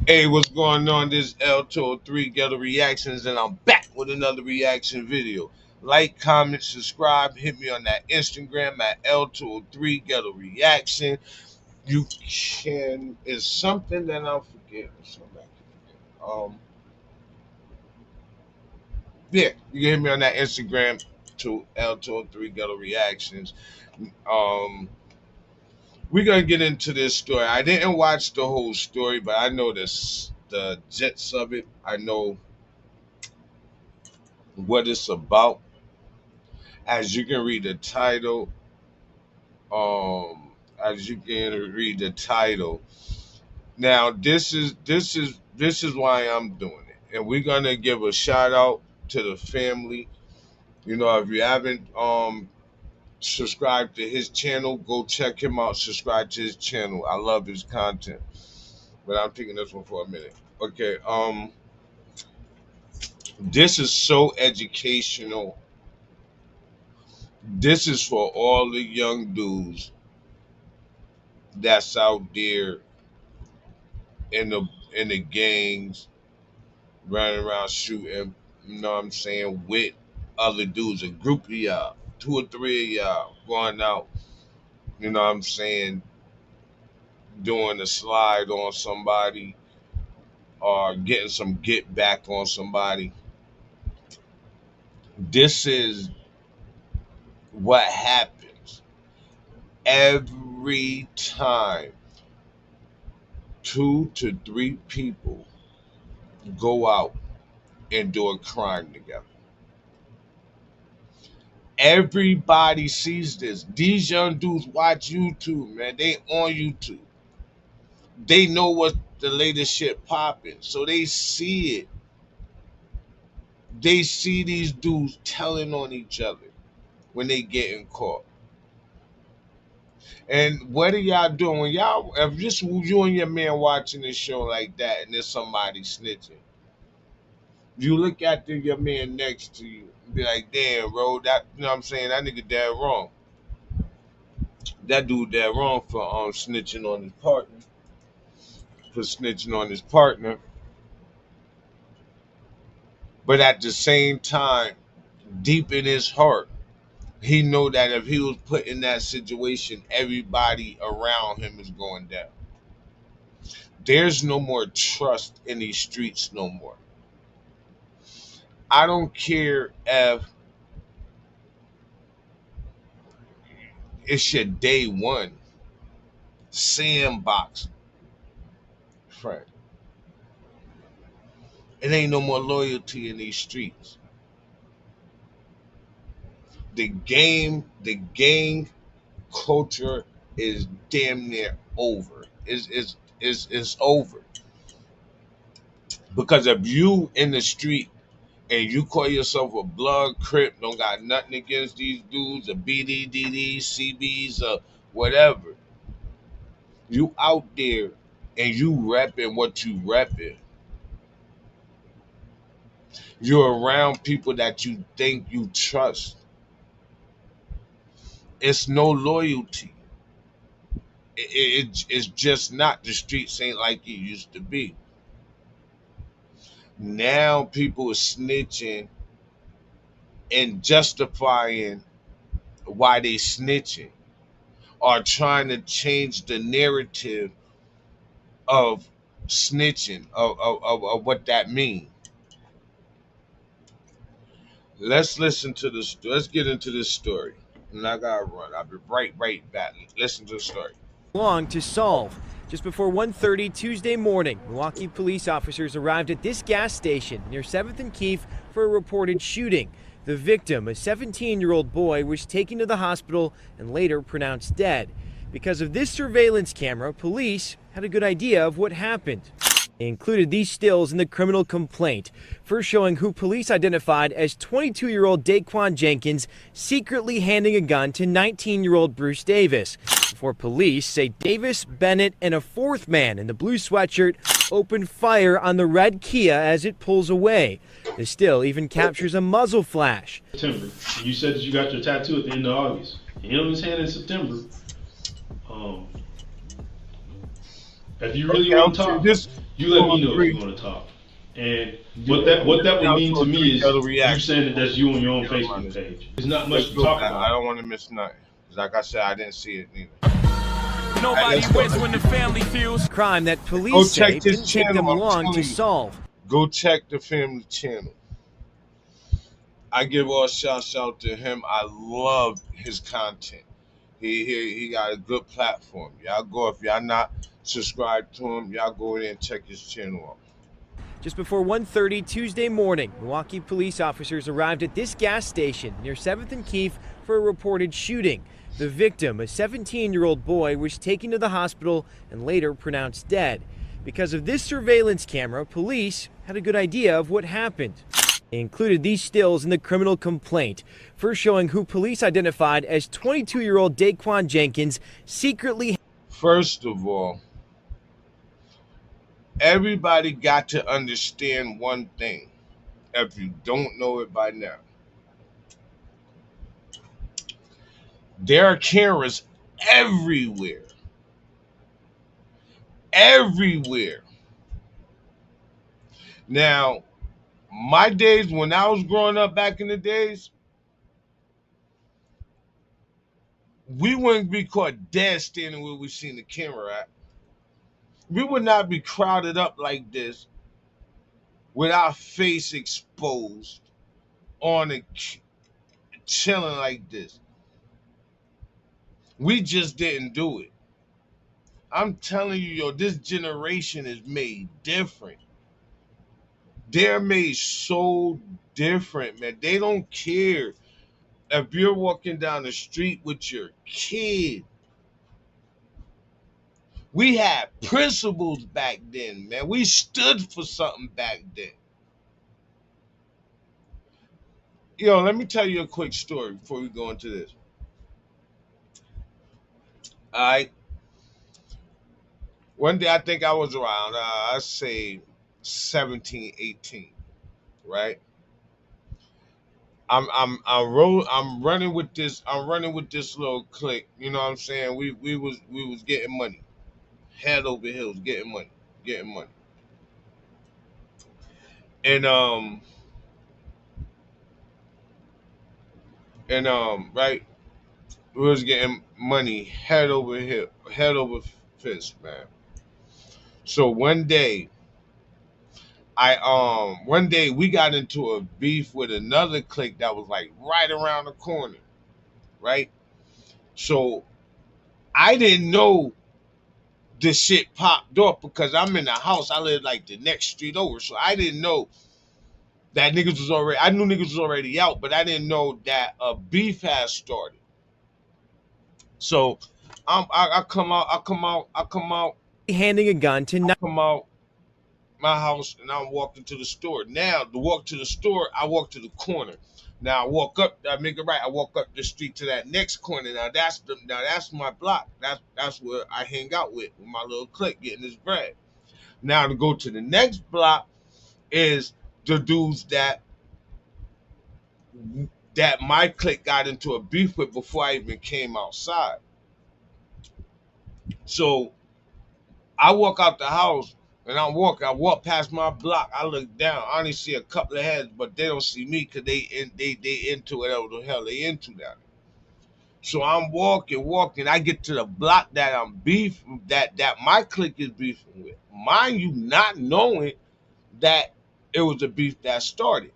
Hey, what's going on? This L203 Ghetto Reactions, and I'm back with another reaction video. Like, comment, subscribe, hit me on that Instagram at L203 Ghetto Reaction. You can, it's something that I'll forget. Yeah, you can hit me on that Instagram to L203 Ghetto Reactions. Um, we're gonna get into this story. I didn't watch the whole story, but I know the gist of it. I know what it's about. As you can read the title, um, as you can read the title. Now, this is why I'm doing it, and we're gonna give a shout out to the family. You know, if you haven't subscribed to his channel, go check him out. Subscribe to his channel. I love his content. But I'm taking this one for a minute. Okay, this is so educational. This is for all the young dudes that's out there in the gangs, running around shooting, you know what I'm saying, with other dudes, a group of y'all, two or three of y'all going out, you know what I'm saying, doing a slide on somebody or getting some get back on somebody. This is what happens every time two to three people go out and do a crime together. Everybody sees this. These young dudes watch YouTube, man. They on YouTube. They know what the latest shit popping. So they see it. They see these dudes telling on each other when they getting caught. And what are y'all doing when y'all, if just you and your man watching this show like that and there's somebody snitching, you look at your man next to you and be like, damn, bro, that, you know what I'm saying, that nigga dead wrong. That dude dead wrong for snitching on his partner. For snitching on his partner. But at the same time, deep in his heart, he know that if he was put in that situation, everybody around him is going down. There's no more trust in these streets no more. I don't care if it's your day one sandbox friend. It ain't no more loyalty in these streets. The gang culture is damn near over. Is over. Because if you in the street and you call yourself a blood crip, don't got nothing against these dudes, or BDDDs, CBs, or whatever, you out there and you repping what you repping. You're around people that you think you trust. It's no loyalty. It's just not. The streets ain't like it used to be. Now people are snitching and justifying why they snitching, or trying to change the narrative of snitching, of what that means. Let's listen to this. Let's get into this story. And I gotta run. I'll be right back. Listen to the story. Long to solve. Just before 1:30 Tuesday morning, Milwaukee police officers arrived at this gas station near 7th and Keefe for a reported shooting. The victim, a 17-year-old boy, was taken to the hospital and later pronounced dead. Because of this surveillance camera, police had a good idea of what happened. They included these stills in the criminal complaint, first showing who police identified as 22-year-old Daquan Jenkins secretly handing a gun to 19-year-old Bruce Davis, before police say Davis, Bennett, and a fourth man in the blue sweatshirt opened fire on the red Kia as it pulls away. The still even captures a muzzle flash. September. You said that you got your tattoo at the end of August. He held his hand in September. If you really want to talk, You Two let or me know if three. you want to talk. And You what that would down mean two to or me three is other you reactions. saying that that's you on your own Get around Facebook this bitch. page. There's not Let's much to go, talk man. I about. don't want to miss nothing. 'Cause like I said, I didn't see it neither. All right, Nobody let's go. wins when the family feels. Crime that Go police check say this didn't take channel. them I'm long to telling you. solve. Go check the family channel. I give all shouts out to him. I love his content. He got a good platform. Y'all go, if y'all not subscribed to him, y'all go in there and check his channel out. Just before 1:30 Tuesday morning, Milwaukee police officers arrived at this gas station near 7th and Keefe for a reported shooting. The victim, a 17-year-old boy, was taken to the hospital and later pronounced dead. Because of this surveillance camera, police had a good idea of what happened. They included these stills in the criminal complaint, first showing who police identified as 22-year-old Daquan Jenkins secretly. First of all, everybody got to understand one thing. If you don't know it by now, there are cameras everywhere. Everywhere. Now, my days when I was growing up back in the days, we wouldn't be caught dead standing where we seen the camera at. We would not be crowded up like this with our face exposed on a chilling like this. We just didn't do it. I'm telling you, yo, this generation is made different. They're made so different, man. They don't care if you're walking down the street with your kid. We had principles back then, man. We stood for something back then. Yo, let me tell you a quick story before we go into this. All right. One day I think I was around, I say 17, 18, right? I'm running with this little clique, you know what I'm saying? We was getting money. Head over heels, getting money, getting money. And right, we was getting money head over heel, head over fist, man. So one day we got into a beef with another clique that was like right around the corner, right? So I didn't know this shit popped up because I'm in the house. I live like the next street over, so I didn't know that niggas was already. I knew niggas was already out, but I didn't know that a beef had started. So I come out, Handing a gun to come out my house, and I'm walking to the store. Now to walk to the store, I walk to the corner. Now I walk up, I make it right. I walk up the street to that next corner. Now that's my block. That's where I hang out with my little clique getting this bread. Now to go to the next block is the dudes that my clique got into a beef with before I even came outside. So I walk out the house and I'm walking. I walk past my block. I look down. I only see a couple of heads, but they don't see me because they into whatever the hell they into that. So I'm walking. I get to the block that I'm beef that my clique is beefing with. Mind you, not knowing that it was a beef that started.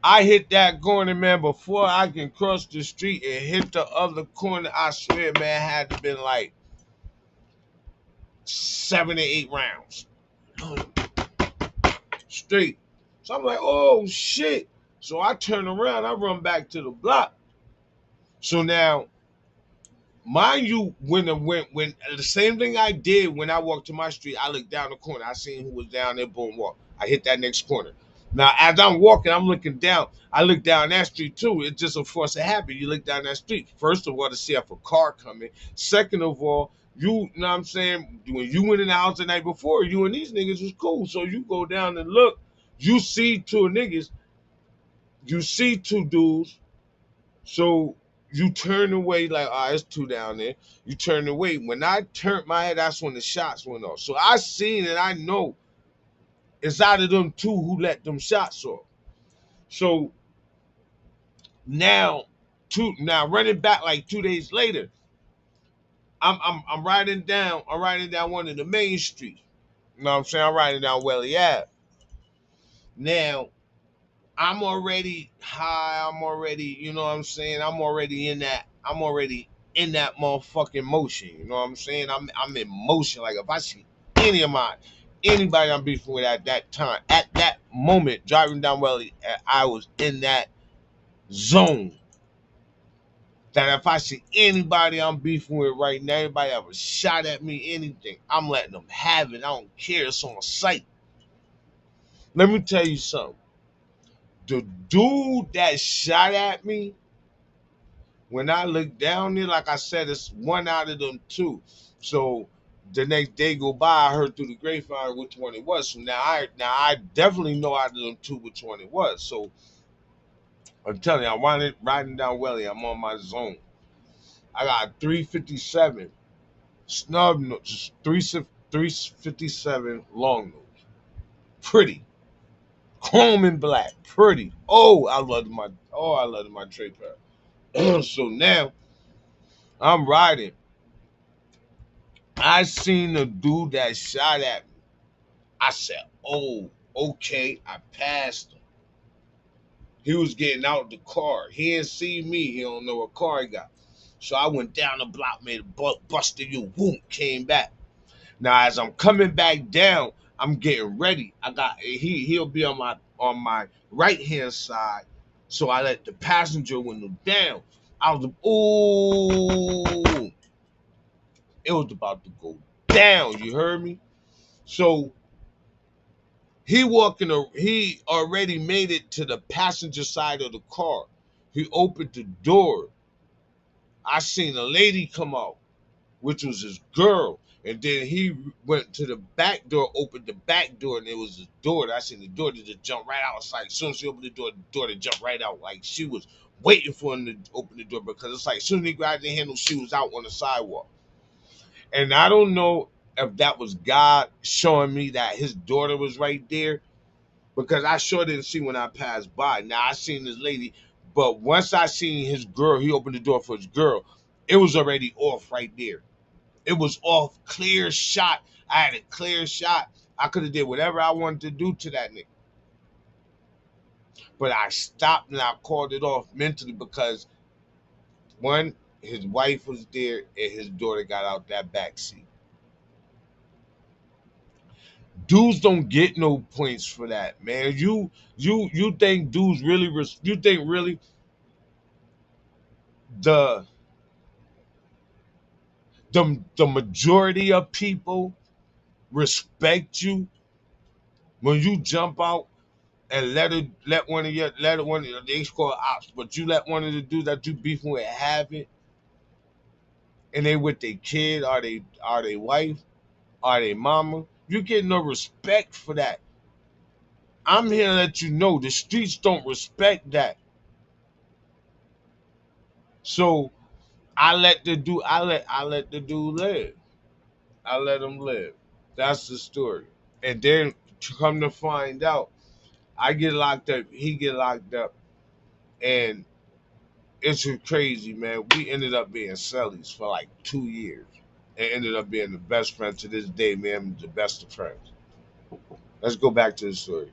I hit that corner, man, before I can cross the street and hit the other corner. I swear, man, had to been like 7 or 8 rounds straight. So I'm like, oh shit. So I turn around, I run back to the block. So now, mind you, when the same thing I did when I walked to my street, I looked down the corner, I seen who was down there, boom, walk. I hit that next corner. Now, as I'm walking, I'm looking down. I look down that street too. It's just a force of habit. You look down that street. First of all, to see if a car coming. Second of all, you know what I'm saying? When you went in the house the night before, you and these niggas was cool. So you go down and look. You see two niggas. You see two dudes. So you turn away like, it's two down there. You turn away. When I turned my head, that's when the shots went off. So I seen and I know it's out of them two who let them shots off. So now, running back like 2 days later, I'm riding down one of the main streets. You know what I'm saying? I'm riding down Welly Ave. Now, I'm already high. I'm already, you know what I'm saying? I'm already in that motherfucking motion. You know what I'm saying? I'm in motion. Like if I see anybody I'm beefing with at that time, at that moment, driving down Welly, I was in that zone. That if I see anybody I'm beefing with right now, anybody ever shot at me, anything, I'm letting them have it. I don't care. It's on sight. Let me tell you something. The dude that shot at me, when I look down there, like I said, it's one out of them two. So the next day go by, I heard through the grapevine which one it was. So now I definitely know out of them two which one it was. So I'm telling you, I'm riding down Welly. I'm on my zone. I got 357 snub nose, 357 long nose. Pretty. Chrome and black. Pretty. I love my tray pad. So now I'm riding. I seen the dude that shot at me. I said, okay. I passed him. He was getting out the car. He didn't see me. He don't know what car he got. So I went down the block, made a busted you, boom, came back. Now as I'm coming back down, I'm getting ready. He'll be on my right hand side. So I let the passenger window down. I was it was about to go down. You heard me? So he already made it to the passenger side of the car. He opened the door. I seen a lady come out, which was his girl. And then he went to the back door, opened the back door, and there was a door. I seen the door to just jump right out. It's like, as soon as she opened the door to jump right out. Like she was waiting for him to open the door because it's like, as soon as he grabbed the handle, she was out on the sidewalk. And I don't know if that was God showing me that his daughter was right there, because I sure didn't see when I passed by. Now I seen this lady, but once I seen his girl, he opened the door for his girl. It was already off right there. It was off, clear shot. I had a clear shot. I could have did whatever I wanted to do to that nigga. But I stopped and I called it off mentally because, one, his wife was there and his daughter got out that back seat. Dudes don't get no points for that, man. You think dudes really? You think really the majority of people respect you when you jump out and let one of they call ops, but you let one of the dudes that you beefing with have it, and they with their kid, are they wife, are they mama? You get no respect for that. I'm here to let you know the streets don't respect that. So I let the dude live. I let him live. That's the story. And then to come to find out, I get locked up, he get locked up, and it's crazy, man. We ended up being cellies for like 2 years. And ended up being the best friends to this day, man. The best of friends. Let's go back to the story.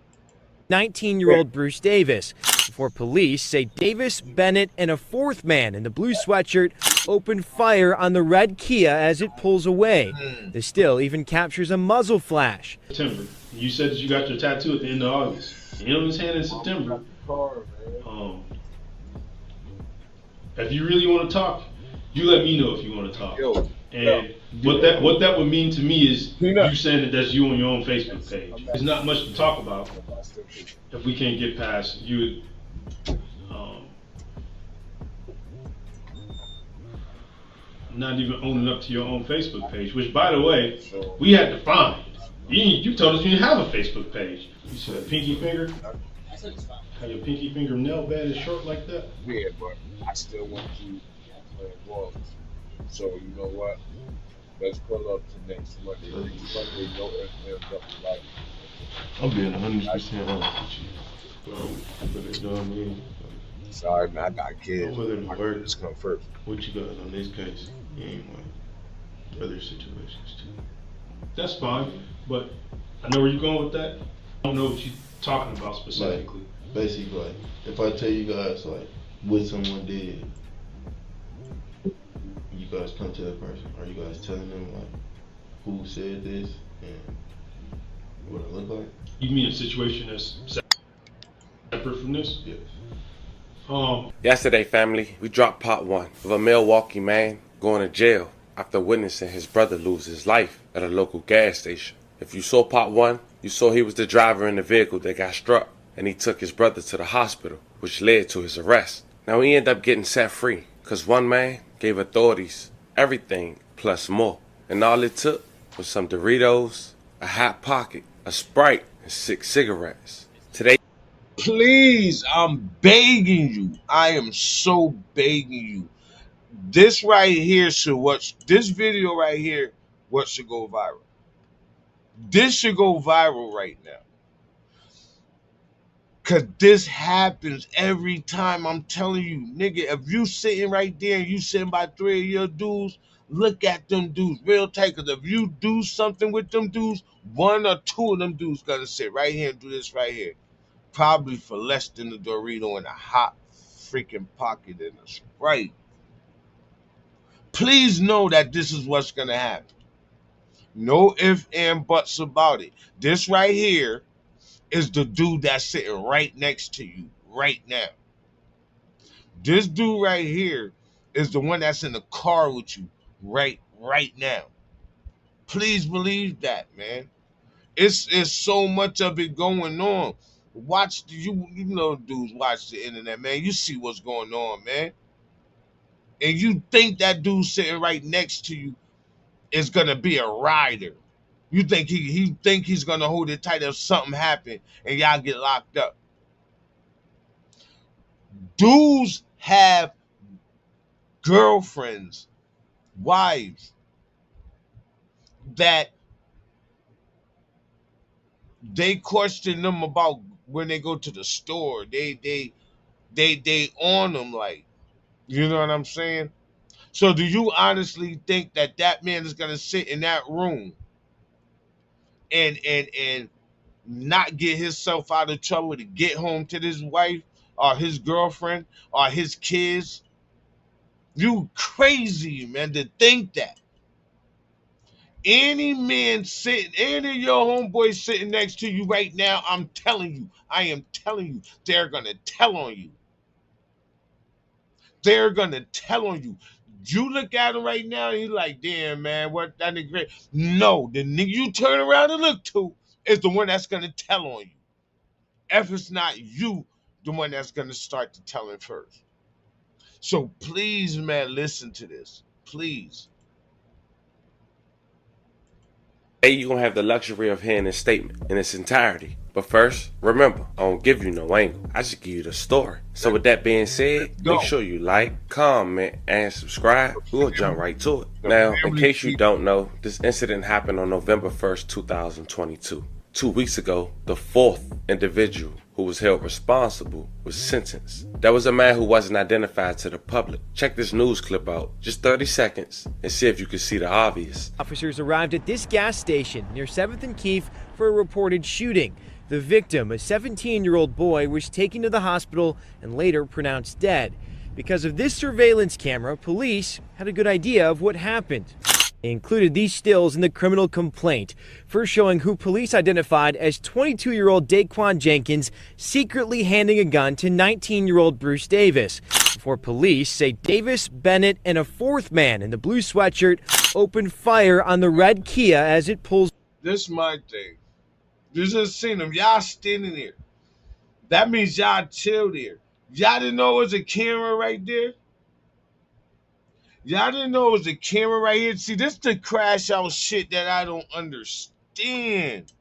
19-year-old Bruce Davis, before police say Davis, Bennett, and a fourth man in the blue sweatshirt opened fire on the red Kia as it pulls away. The still even captures a muzzle flash. September. You said that you got your tattoo at the end of August. You know his hand in September. If you really want to talk, you let me know if you want to talk. And what that would mean to me is you saying that that's you on your own Facebook page. There's not much to talk about if we can't get past you not even owning up to your own Facebook page, which, by the way, we had to find. You told us you didn't have a Facebook page. You see that pinky finger? How your pinky fingernail bad is short like that? Yeah, but I still want you playing balls. So you know what? Let's pull up to next Monday. Next Monday, no ifs, ands, double life. I'm being 100% honest with you. But you know what I mean? Sorry, man, I got I'm kids. willing My to work kids come first. with you guys on this case. You ain't like other situations too. That's fine, but I know where you're going with that. I don't know what you're talking about specifically. Like, basically, like, if I tell you guys, like, what someone did, you guys come to that person, are you guys telling them, like, who said this and what it looked like? You mean a situation that's separate from this? Yes. Yesterday, family, we dropped part one of a Milwaukee man going to jail after witnessing his brother lose his life at a local gas station. If you saw part one, you saw he was the driver in the vehicle that got struck, and he took his brother to the hospital, which led to his arrest. Now he ended up getting set free, because one man gave authorities everything plus more, and all it took was some Doritos, a hot pocket, a Sprite, and 6 cigarettes. Today, Please, I'm begging you. I am so begging you. This right here this video right here, what should go viral. This should go viral right now. Cause this happens every time. I'm telling you, nigga, if you sitting right there and you sitting by 3 of your dudes, look at them dudes real tight. Cause if you do something with them dudes, 1 or 2 of them dudes gonna sit right here and do this right here. Probably for less than the Dorito and a hot freaking pocket and a Sprite. Please know that this is what's gonna happen. No ifs and buts about it. This right here is the dude that's sitting right next to you right now. This dude right here is the one that's in the car with you right now. Please believe that, man. It's so much of it going on. Watch you know dudes watch the internet, man. You see what's going on, man. And you think that dude sitting right next to you is gonna be a rider. You think he think he's gonna hold it tight if something happen and y'all get locked up. Dudes have girlfriends, wives that they question them about when they go to the store. They on them, like, you know what I'm saying? So do you honestly think that that man is gonna sit in that room and not get himself out of trouble to get home to his wife or his girlfriend or his kids? You crazy, man, to think that. Any man sitting, any of your homeboys sitting next to you right now, I'm telling you, I am telling you, they're gonna tell on you. They're gonna tell on you. You look at him right now and you're like, damn, man, what that nigga great. No, the nigga you turn around and look to is the one that's gonna tell on you. If it's not you, the one that's gonna start to tell him first. So please, man, listen to this. Please. today you're going to have the luxury of hearing this statement in its entirety. But first, remember, I don't give you no angle. I just give you the story. So with that being said, make sure you like, comment, and subscribe. We'll jump right to it. Now, in case you don't know, this incident happened on November 1st, 2022. 2 weeks ago, the 4th individual who was held responsible was sentenced. That was a man who wasn't identified to the public. Check this news clip out, just 30 seconds, and see if you can see the obvious. Officers arrived at this gas station near 7th and Keefe for a reported shooting. The victim, a 17-year-old boy, was taken to the hospital and later pronounced dead. Because of this surveillance camera, police had a good idea of what happened. They included these stills in the criminal complaint, first showing who police identified as 22-year-old Daquan Jenkins secretly handing a gun to 19-year-old Bruce Davis, before police say Davis, Bennett, and a 4th man in the blue sweatshirt opened fire on the red Kia as it pulls. This is my thing. You just seen them. Y'all standing there. That means y'all chilled there. Y'all didn't know it was a camera right there? Y'all didn't know it was a camera right here? See, this is the crash out shit that I don't understand.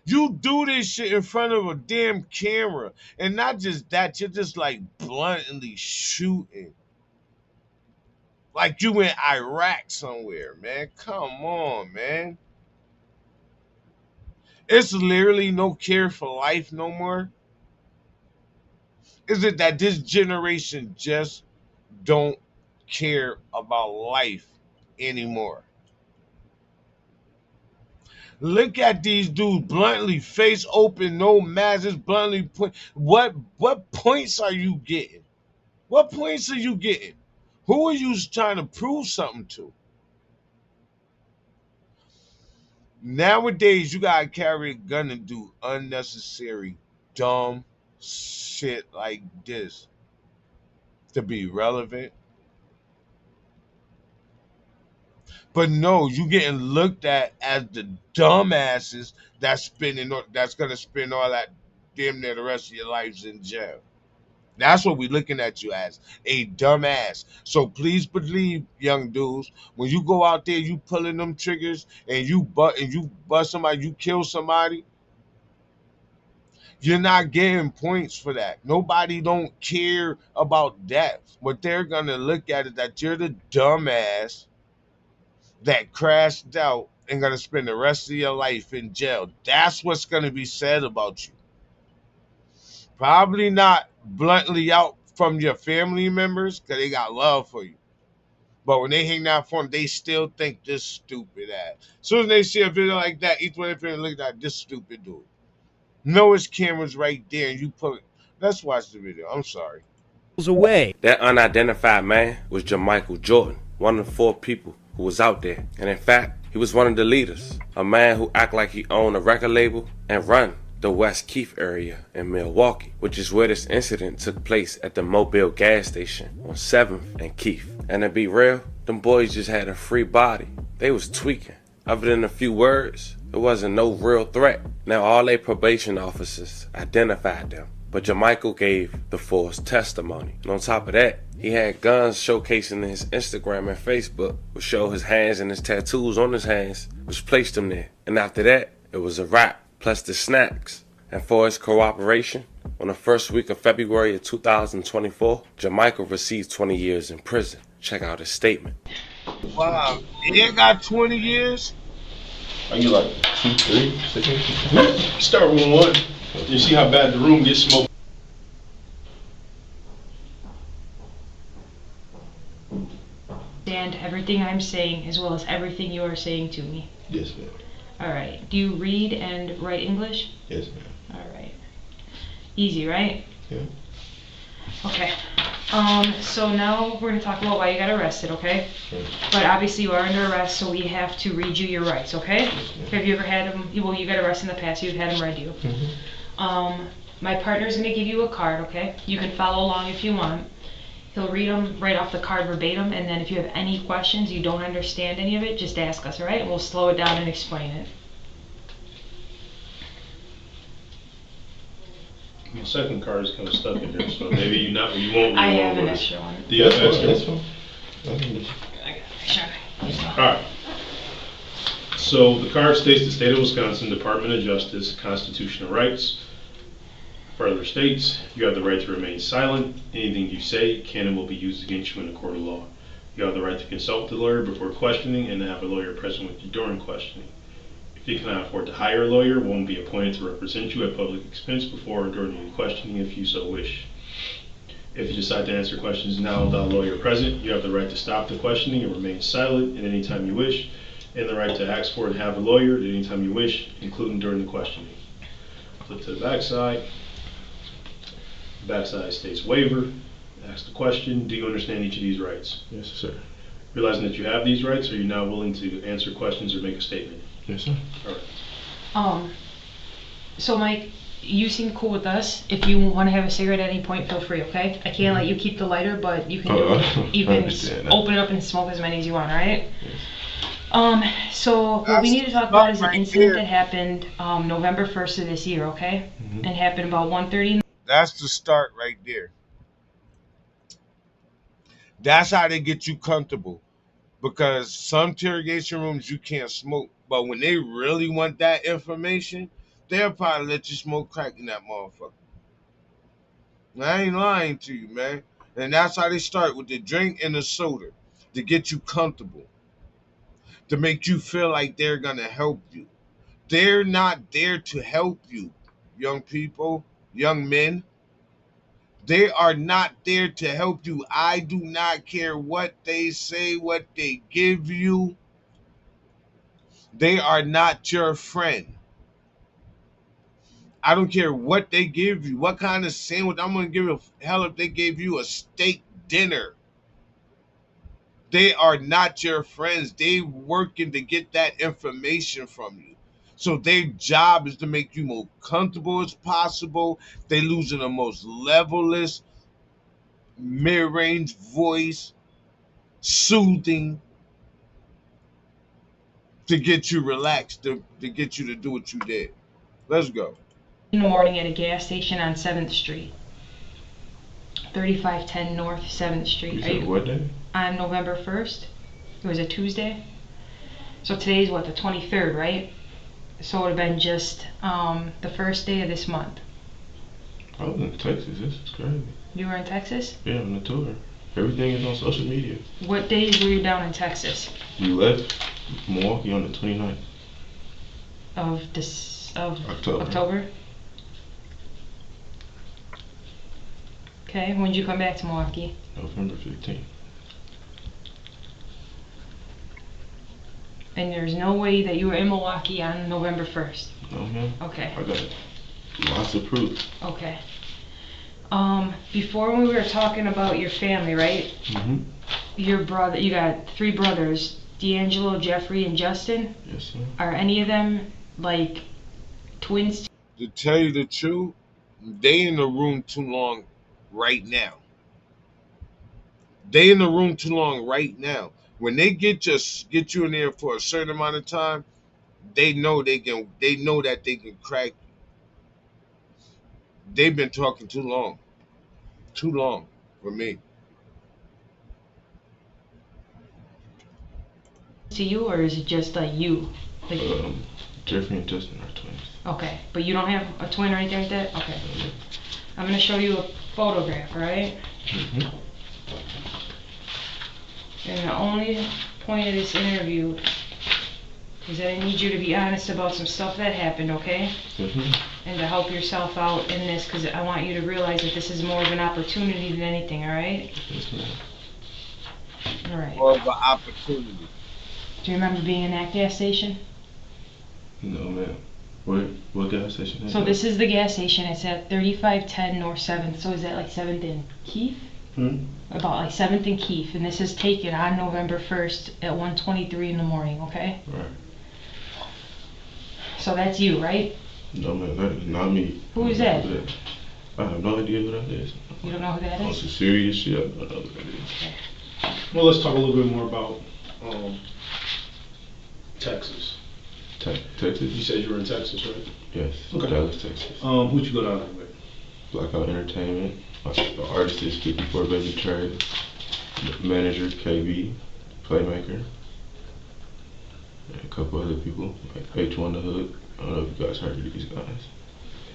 You do this shit in front of a damn camera. And not just that, you're just like bluntly shooting. Like you in Iraq somewhere, man. Come on, man. It's literally no care for life no more. Is it that this generation just don't care about life anymore? Look at these dudes bluntly, face open, no masks, bluntly point. What points are you getting? What points are you getting? Who are you trying to prove something to? Nowadays, you gotta carry a gun and do unnecessary, dumb shit like this to be relevant. But no, you getting looked at as the dumbasses that's gonna spend all that damn near the rest of your lives in jail. That's what we're looking at you as, a dumbass. So please believe, young dudes, when you go out there, you pulling them triggers and you bust somebody, you kill somebody, you're not getting points for that. Nobody don't care about that. What they're gonna look at is that you're the dumbass that crashed out and gonna spend the rest of your life in jail. That's what's gonna be said about you. Probably not bluntly out from your family members because they got love for you. But when they hang out for them, they still think this stupid ass. As soon as they see a video like that, each one of them look at this stupid dude. Know his camera's right there and you put it. Let's watch the video. I'm sorry. Away. That unidentified man was Jamichael Jordan, one of the 4 people who was out there. And in fact, he was one of the leaders. A man who act like he owned a record label and run the West Keith area in Milwaukee, which is where this incident took place at the Mobile gas station on 7th and Keith. And to be real, them boys just had a free body. They was tweaking. Other than a few words, it wasn't no real threat. Now all their probation officers identified them, but Jamichael gave the false testimony. And on top of that, he had guns showcasing his Instagram and Facebook, which show his hands and his tattoos on his hands, which placed him there. And after that, it was a wrap, plus the snacks. And for his cooperation, on the first week of February of 2024, Jamichael received 20 years in prison. Check out his statement. Wow, he ain't got 20 years? Are you like 2, 3, 6? Start with 1. You see how bad the room gets smoked. Understand everything I'm saying as well as everything you are saying to me. Yes, ma'am. All right. Do you read and write English? Yes, ma'am. All right. Easy, right? Yeah. Okay. So now we're gonna talk about why you got arrested, okay? Okay. But obviously you are under arrest, so we have to read you your rights, okay? Have you ever had them? Well, you got arrested in the past. You've had them read you. My partner's gonna give you a card, okay? You can follow along if you want. He'll read them right off the card verbatim, and then if you have any questions, you don't understand any of it, just ask us, all right? And we'll slow it down and explain it. The second card is kind of stuck in there, so maybe you won't read I all have an words. extra one. Do you have an extra? That's fine. I got it. Sure. Alright. So the card states the state of Wisconsin Department of Justice constitutional rights. Further states, you have the right to remain silent. Anything you say can and will be used against you in a court of law. You have the right to consult the lawyer before questioning and to have a lawyer present with you during questioning. If you cannot afford to hire a lawyer, one will be appointed to represent you at public expense before or during any questioning if you so wish. If you decide to answer questions now without a lawyer present, you have the right to stop the questioning and remain silent at any time you wish, and the right to ask for and have a lawyer at any time you wish, including during the questioning. Flip to the back side. The back side states waiver. Ask the question, do you understand each of these rights? Yes, sir. Realizing that you have these rights, are you now willing to answer questions or make a statement? Yes, sir. All right. So Mike, you seem cool with us. If you want to have a cigarette at any point, feel free, okay? I can't let you keep the lighter, but you can you I can understand that. open it up and smoke as many as you want, all right? Yes. So what we need to talk about is an incident that happened November 1st of this year, okay? Mhm. And happened about 1:30. That's the start right there. That's how they get you comfortable. Because some interrogation rooms you can't smoke. But when they really want that information, they'll probably let you smoke crack in that motherfucker. I ain't lying to you, man. And that's how they start, with the drink and the soda, to get you comfortable, to make you feel like they're gonna help you. They're not there to help you, young people, young men. They are not there to help you. I do not care what they say, what they give you. They are not your friend. I don't care what they give you, what kind of sandwich. I'm going to give a hell if they gave you a steak dinner. They are not your friends. They working to get that information from you. So their job is to make you more comfortable as possible. They losing the most levelist, mid-range voice, soothing, to get you relaxed, to get you to do what you did. Let's go. In the morning at a gas station on 7th Street. 3510 North 7th Street. You said what day? On November 1st. It was a Tuesday. So today's what, the 23rd, right? So it would have been just the first day of this month. I was in Texas. This is crazy. You were in Texas? Yeah, on the tour. Everything is on social media. What days were you down in Texas? We left Milwaukee on the 29th. Of October? Okay, when did you come back to Milwaukee? November 15th. And there's no way that you were in Milwaukee on November 1st? No, man. Okay. I got lots of proof. Okay. Before when we were talking about your family, right? Mm-hmm. Your brother, you got 3 brothers, D'Angelo, Jeffrey, and Justin? Yes, sir. Are any of them, like, twins? To tell you the truth, they in the room too long right now. They in the room too long right now. When they get you in there for a certain amount of time, they know that they can crack you. They've been talking too long. Too long for me. To you, or is it just like you? Like, Jeffrey and Justin are twins. okay, but you don't have a twin or anything like that? Okay. I'm gonna show you a photograph, right? Mm-hmm. And the only point of this interview is that I need you to be honest about some stuff that happened, okay? Mm-hmm. And to help yourself out in this, because I want you to realize that this is more of an opportunity than anything, alright? Yes, ma'am. Alright. More of an opportunity. Do you remember being in that gas station? No, ma'am. What gas station is So that? this is the gas station. It's at 3510 North 7th. So is that like 7th and Keith? About like 7th and Keith. And this is taken on November 1st at 1:23 in the morning, okay? Right. So that's you, right? No, man, that is not me. Who is that? I have no idea who that is. You don't know who that On is? some serious shit, I don't know who that is. Well, let's talk a little bit more about Texas. Texas? You said you were in Texas, right? Yes, Okay. Dallas, Texas. Who'd you go down there with? Blackout Entertainment. The artist is 54 Baby Trey. Manager KB. Playmaker. And a couple other people, like H1 the Hood. I don't know if you guys heard of these guys.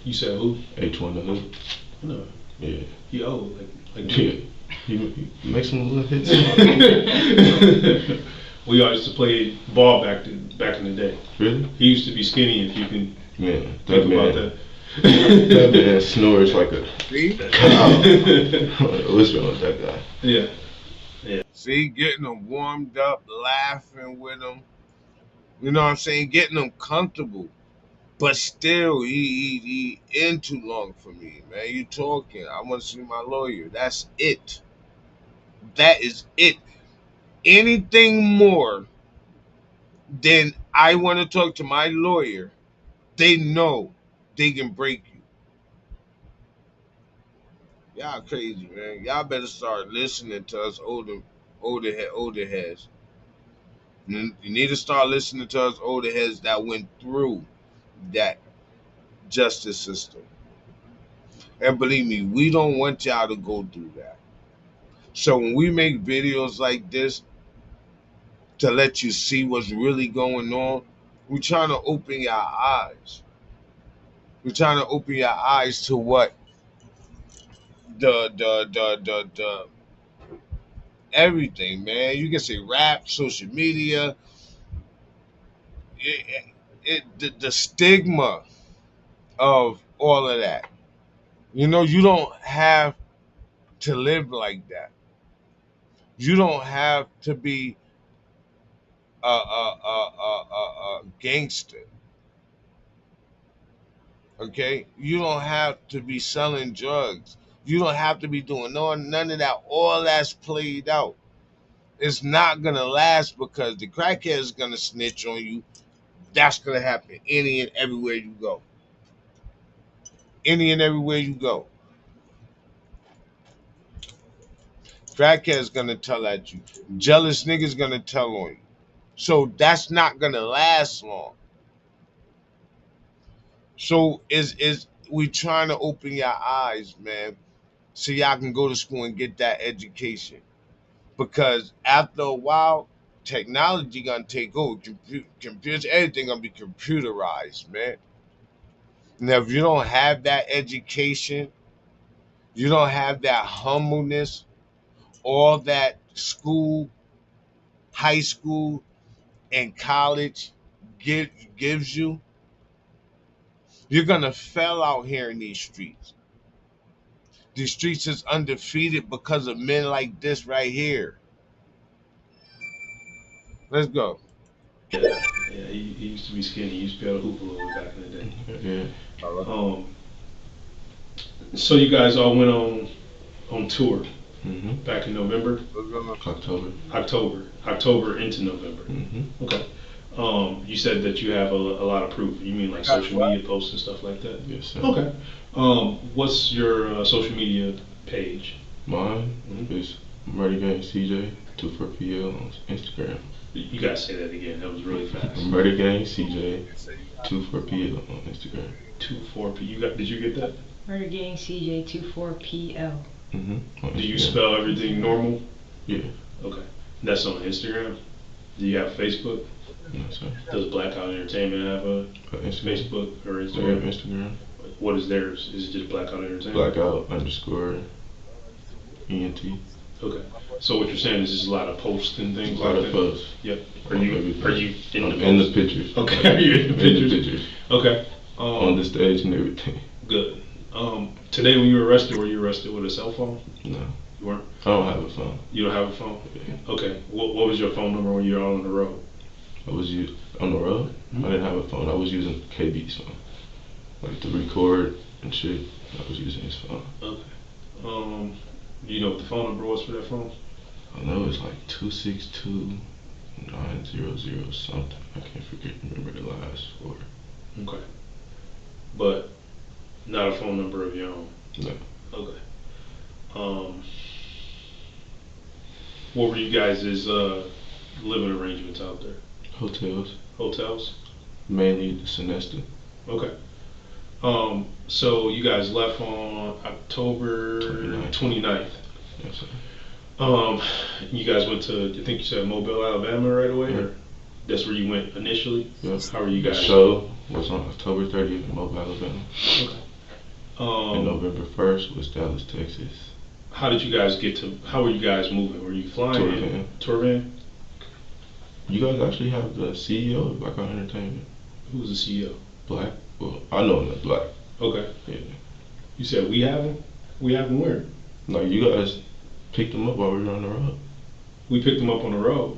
You said who? H1 the Hood. No. Yeah. He old, like Yeah. He makes some little hits. We all used to play ball back in the day. Really? He used to be skinny, if you can Man, think that about man. that. That man snores like a See? cow. What's wrong with that guy? Yeah. See, getting them warmed up, laughing with them. You know what I'm saying? Getting them comfortable. But still, he in too long for me, man. You talking. I want to see my lawyer. That's it. That is it. Anything more than I want to talk to my lawyer, they know they can break you. Y'all crazy, man. Y'all better start listening to us older heads. You need to start listening to us older heads that went through that justice system. And believe me, we don't want y'all to go through that. So when we make videos like this to let you see what's really going on, we're trying to open your eyes. We're trying to open your eyes to what the everything, man. You can say rap, social media, the stigma of all of that. You don't have to live like that. You don't have to be a gangster. Okay, you don't have to be selling drugs. You don't have to be doing none of that. All that's played out. It's not gonna last because the crackhead is gonna snitch on you. That's gonna happen any and everywhere you go. Any and everywhere you go, crackhead is gonna tell at you. Jealous niggas gonna tell on you. So that's not gonna last long. So is we trying to open your eyes, man, so y'all can go to school and get that education. Because after a while, technology gonna take over. Computers, everything gonna be computerized, man. Now, if you don't have that education, you don't have that humbleness, all that school, high school, and college gives you, you're gonna fail out here in these streets. These streets is undefeated because of men like this right here. Let's go. Yeah, he used to be skinny. He used to be able to hoop a little bit back in the day. Yeah. So you guys all went on tour Mm-hmm. back in November, October into November. Mm-hmm. Okay. You said that you have a lot of proof. You mean like social media posts and stuff like that? Yes, sir. Okay. What's your social media page? Mine is Murder Gang CJ 24PL on Instagram. You gotta say that again. That was really fast. Murder Gang CJ 24PL on Instagram. 24P. Did you get that? Murder Gang CJ 24PL. Mm-hmm. Do you spell everything normal? Yeah. Okay. That's on Instagram. Do you have Facebook? No, sir. Does Blackout Entertainment have a Facebook or Instagram? They have Instagram. What is theirs? Is it just Blackout Entertainment? Blackout_ENT. Okay. So what you're saying is just a lot of posts and things A lot like of that? posts. Yep. Are you in the pictures? Okay. Are you in the pictures? Okay. On the stage and everything. Good. Today when you were arrested with a cell phone? No. You weren't? I don't have a phone. You don't have a phone? Yeah. Okay. What was your phone number when you were on the road? I was on the road. Mm-hmm. I didn't have a phone. I was using KB's phone, like to record and shit. I was using his phone. Okay. Do you know what the phone number was for that phone? I know it's like 262-900 something. I can't remember the last four. Okay. But not a phone number of your own? No. Okay. What were you guys' living arrangements out there? Hotels? Mainly the Sinesta. Okay. So you guys left on October 29th. Yes, sir. You guys went to, I think you said Mobile, Alabama right away? Yeah. Or that's where you went initially? Yes. How were you guys? The show was on October 30th in Mobile, Alabama. Okay. And November 1st was Dallas, Texas. How were you guys moving? Were you flying? Tour van? You guys actually have the CEO of Blackout Entertainment. Who's the CEO? Black? Well, I know him as Black. Okay. Yeah. You said we have him? We have him where? No, you guys picked him up while we were on the road. We picked him up on the road.